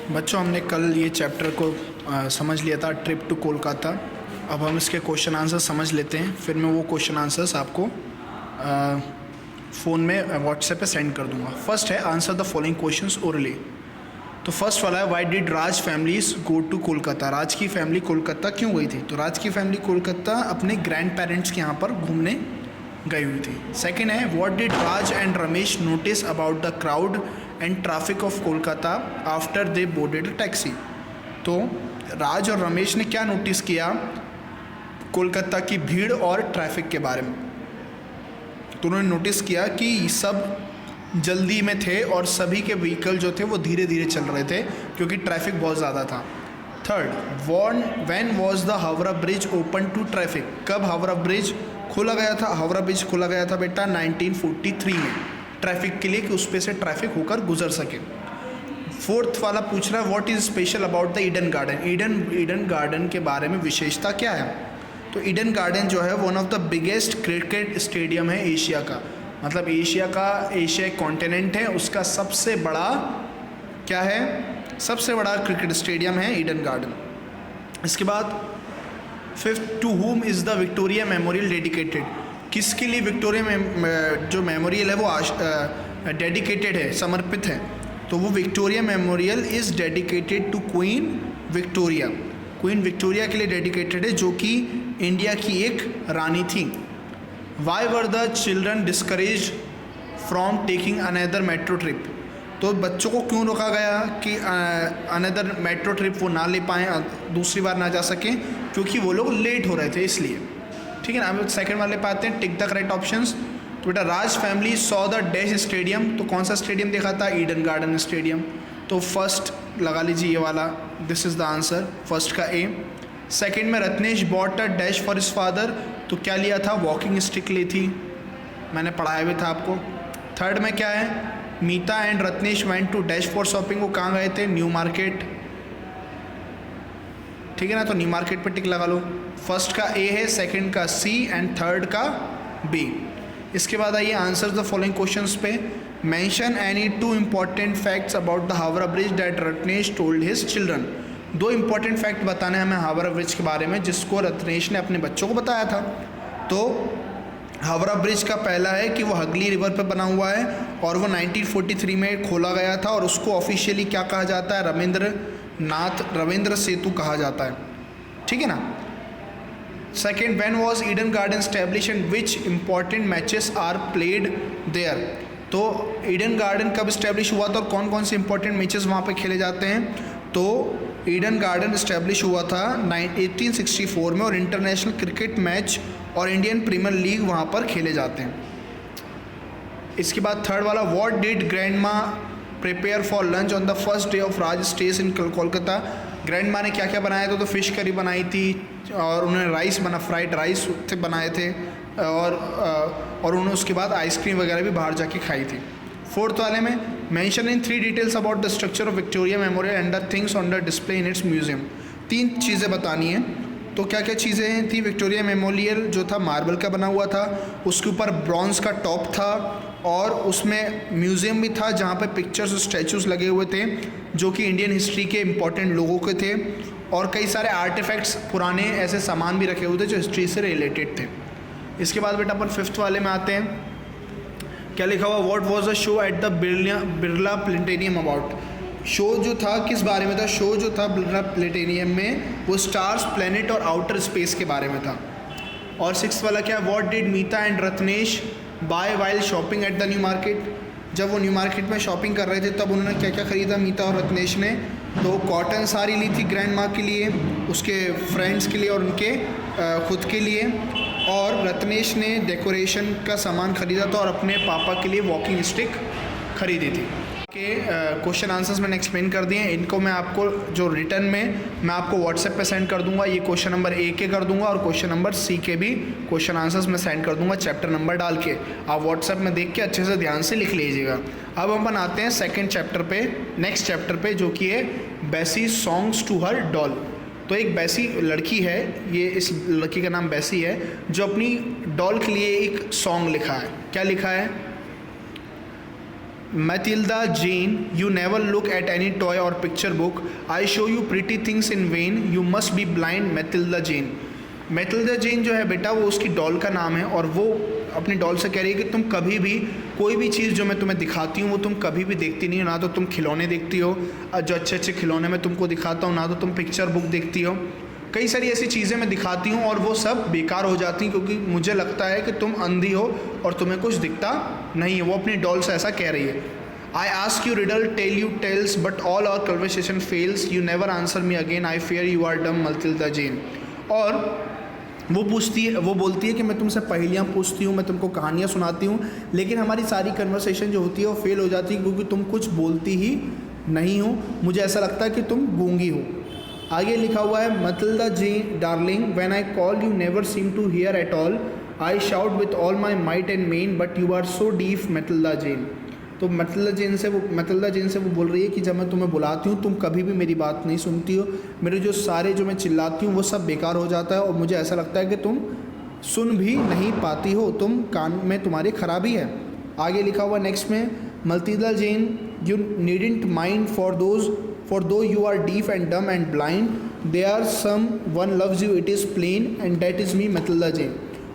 बच्चों, हमने कल ये चैप्टर को समझ लिया था, ट्रिप टू कोलकाता। अब हम इसके क्वेश्चन आंसर समझ लेते हैं, फिर मैं वो क्वेश्चन आंसर्स आपको फ़ोन में व्हाट्सएप पे सेंड कर दूंगा। फर्स्ट है answer the following questions orally. तो फर्स्ट वाला है why did Raj families go to Kolkata. Raj की फैमिली कोलकाता क्यों गई थी? तो राज की फैमिली कोलकाता अपने ग्रैंड पेरेंट्स के यहाँ पर घूमने गई हुई थी। सेकेंड है what did Raj and Ramesh notice about the crowd and traffic of Kolkata after they boarded taxi. तो राज और रमेश ने क्या नोटिस किया कोलकाता की भीड़ और ट्रैफिक के बारे में? तो उन्होंने नोटिस किया कि सब जल्दी में थे और सभी के व्हीकल जो थे वो धीरे धीरे चल रहे थे क्योंकि ट्रैफिक बहुत ज़्यादा था। Third, when was the Howrah bridge open to traffic. कब हावड़ा ब्रिज खोला गया था? हावड़ा ब्रिज खोला गया था बेटा 1943 में, ट्रैफिक के लिए कि उस पे से ट्रैफिक होकर गुजर सके। फोर्थ वाला पूछ रहा है what is special about the Eden garden. Eden garden के बारे में विशेषता क्या है? तो ईडन गार्डन जो है one of the biggest cricket stadium है एशिया का। मतलब एशिया एक कॉन्टिनेंट है, उसका सबसे बड़ा क्या है? सबसे बड़ा क्रिकेट स्टेडियम है ईडन गार्डन। इसके बाद fifth, to whom is the Victoria Memorial dedicated. किसके लिए विक्टोरिया जो मेमोरियल है वो डेडिकेटेड है, समर्पित है? तो वो Victoria Memorial is dedicated to queen Victoria. Queen Victoria के लिए डेडिकेटेड है, जो कि इंडिया की एक रानी थी। Why were the children discourage from taking another metro trip. तो बच्चों को क्यों रोका गया कि अनदर मेट्रो ट्रिप वो ना ले पाएँ, दूसरी बार ना जा सकें? क्योंकि वो लोग लेट हो रहे थे इसलिए। ठीक है ना। हम सेकंड वाले पे आते हैं, टिक द करेक्ट ऑप्शंस। तो बेटा Raj family saw the dash stadium. तो कौन सा स्टेडियम देखा था? Eden Garden stadium. तो फर्स्ट लगा लीजिए ये वाला, this is the answer, first का ए। सेकंड में Ratnesh bought a dash for his father. तो क्या लिया था? वॉकिंग स्टिक ली थी, मैंने पढ़ाया भी था आपको। थर्ड में क्या है? Meeta and Ratnesh went to dash for shopping. वो कहाँ गए थे? New Market. ठीक है ना, तो न्यू मार्केट पे टिक लगा लो। फर्स्ट का ए है, सेकंड का सी एंड थर्ड का बी। इसके बाद आइए आंसर द फॉलोइंग क्वेश्चंस पे। Mention any two important facts about the Howrah bridge that Ratnesh told his children. दो इंपॉर्टेंट फैक्ट बताने हमें हावड़ा ब्रिज के बारे में जिसको रत्नेश ने अपने बच्चों को बताया था। तो हावड़ा ब्रिज का पहला है कि वो हगली रिवर पे बना हुआ है और वो 1943 में खोला गया था और उसको ऑफिशियली क्या कहा जाता है? रविंद्र सेतु कहा जाता है। ठीक है ना। Second, when was Eden Garden establish and which important matches are played there. तो ईडन गार्डन कब स्टैब्लिश हुआ था और कौन कौन से इंपॉर्टेंट मैचेस वहाँ पे खेले जाते हैं? तो ईडन गार्डन स्टैब्लिश हुआ था 1864 में और इंटरनेशनल क्रिकेट मैच और इंडियन प्रीमियर लीग वहाँ पर खेले जाते हैं। इसके बाद थर्ड वाला, व्हाट डिड ग्रैंड माँ prepare for lunch on the first day of Raj stage in Kolkata. Grand माँ ने क्या क्या बनाया था? तो फिश करी बनाई थी और उन्होंने राइस फ्राइड राइस बनाए थे और उन्होंने उसके बाद आइसक्रीम वगैरह भी बाहर जाके खाई थी। फोर्थ वाले में mention in 3 details about the structure of Victoria memorial and the things on the display in its museum. 3 चीज़ें बतानी है। तो क्या क्या चीज़ें थी? विक्टोरिया मेमोरियल जो था मार्बल का बना हुआ था, उसके ऊपर ब्रॉन्ज का टॉप था और उसमें म्यूज़ियम भी था जहाँ पे पिक्चर्स और स्टैचूज़ लगे हुए थे जो कि इंडियन हिस्ट्री के इंपॉर्टेंट लोगों के थे और कई सारे आर्टिफैक्ट्स पुराने ऐसे सामान भी रखे हुए थे जो हिस्ट्री से रिलेटेड थे। इसके बाद बेटा अपन फिफ्थ वाले में आते हैं। क्या लिखा हुआ? What was the show at the Birla planetarium about. Show जो था किस बारे में था? शो जो था बिरला प्लेनेटेरियम में वो स्टार्स, प्लेनेट और आउटर स्पेस के बारे में था। और सिक्स वाला क्या? What did Meeta and Ratnesh buy while shopping at the New Market. जब वो न्यू मार्केट में शॉपिंग कर रहे थे तब उन्होंने क्या क्या खरीदा मीता और रत्नेश ने? तो कॉटन साड़ी ली थी ग्रैंड माँ के लिए, उसके फ्रेंड्स के लिए और उनके खुद के लिए, और रत्नेश ने डेकोरेशन का सामान खरीदा था और अपने पापा के लिए वॉकिंग स्टिक खरीदी थी। के क्वेश्चन आंसर्स मैंने एक्सप्लेन कर दिए हैं। इनको मैं आपको जो रिटर्न में मैं आपको व्हाट्सएप पे सेंड कर दूंगा। ये क्वेश्चन नंबर ए के कर दूंगा और क्वेश्चन नंबर सी के भी क्वेश्चन आंसर्स मैं सेंड कर दूंगा चैप्टर नंबर डाल के। आप व्हाट्सएप में देख के अच्छे से ध्यान से लिख लीजिएगा। अब हम बनाते हैं सेकेंड चैप्टर पे, नेक्स्ट चैप्टर पे, जो कि है बेसी सॉन्ग्स टू हर डॉल। तो एक बैसी लड़की है, ये इस लड़की का नाम बैसी है, जो अपनी डॉल के लिए एक सॉन्ग लिखा है। क्या लिखा है? Matilda Jane, you never look at any toy or picture book. I show you pretty things in vain. You must be blind, Matilda Jane. Matilda Jane जो है बेटा वो उसकी डॉल का नाम है और वो अपनी डॉल से कह रही है कि तुम कभी भी कोई भी चीज़ जो मैं तुम्हें दिखाती हूँ वो तुम कभी भी देखती नहीं हो। ना तो तुम खिलौने देखती हो, जो अच्छे अच्छे खिलौने मैं तुमको दिखाता हूँ, ना तो तुम पिक्चर बुक देखती हो। कई सारी ऐसी चीज़ें मैं दिखाती हूँ और वो सब बेकार हो जाती हैं क्योंकि मुझे लगता है कि तुम अंधी हो और तुम्हें कुछ दिखता नहीं है। वो अपनी डॉल से ऐसा कह रही है। I ask you riddle, tell you tales, but all our conversation fails, you never answer me again, I fear you are dumb, Matilda जेन। और वो बोलती है कि मैं तुमसे पहेलियाँ पूछती हूँ, मैं तुमको कहानियाँ सुनाती हूँ, लेकिन हमारी सारी कन्वर्सेशन जो होती है वो फेल हो जाती है क्योंकि तुम कुछ बोलती ही नहीं हो। मुझे ऐसा लगता है कि तुम गूंगी हो। आगे लिखा हुआ है, Matilda ji darling, when I call you never seem to hear at all, I shout with all my might and main, but you are so deaf, Matilda Jane. तो मतिल्दा जेन से वो बोल रही है कि जब मैं तुम्हें बुलाती हूँ तुम कभी भी मेरी बात नहीं सुनती हो, मेरे जो सारे जो मैं चिल्लाती हूँ वो सब बेकार हो जाता है और मुझे ऐसा लगता है कि तुम सुन भी नहीं पाती हो, तुम कान में तुम्हारी खराबी है। आगे लिखा हुआ नेक्स्ट में, Matilda Jane, you needn't mind for though you are deaf and dumb and blind, there someone loves you, it is plain, and that is me, Matilda Jane।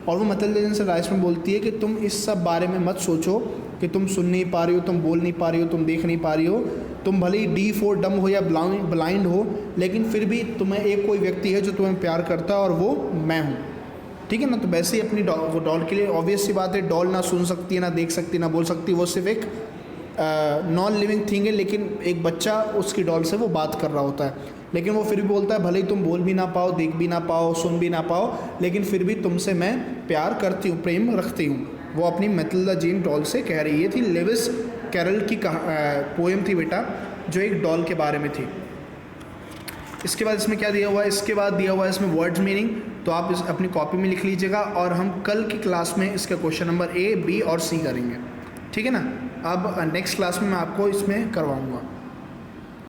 और वो मतिल्दा जेन से लास्ट में बोलती है कि तुम इस सब बारे में मत सोचो कि तुम सुन नहीं पा रही हो, तुम बोल नहीं पा रही हो, तुम देख नहीं पा रही हो, तुम भले ही डीफ हो, डम हो या ब्लाइंड हो, लेकिन फिर भी तुम्हें एक कोई व्यक्ति है जो तुम्हें प्यार करता है और वो मैं हूँ। ठीक है ना। तो वैसे ही अपनी डॉल के लिए ऑब्वियस सी बात है, डॉल ना सुन सकती है, ना देख सकती है, ना बोल सकती, वो सिर्फ एक नॉन लिविंग थिंग है, लेकिन एक बच्चा उसकी डॉल से वो बात कर रहा होता है, लेकिन वो फिर भी बोलता है भले ही तुम बोल भी ना पाओ, देख भी ना पाओ, सुन भी ना पाओ, लेकिन फिर भी तुमसे मैं प्यार करती हूँ, प्रेम रखती हूँ। वो अपनी मतिल्दा जेन डॉल से कह रही है। ये थी लेविस कैरल की पोएम थी बेटा, जो एक डॉल के बारे में थी। इसके बाद इसमें क्या दिया हुआ है, इसके बाद दिया हुआ है इसमें वर्ड्स मीनिंग, तो आप इस अपनी कॉपी में लिख लीजिएगा और हम कल की क्लास में इसका क्वेश्चन नंबर A, B और C करेंगे। ठीक है ना। अब नेक्स्ट क्लास में मैं आपको इसमें करवाऊँगा।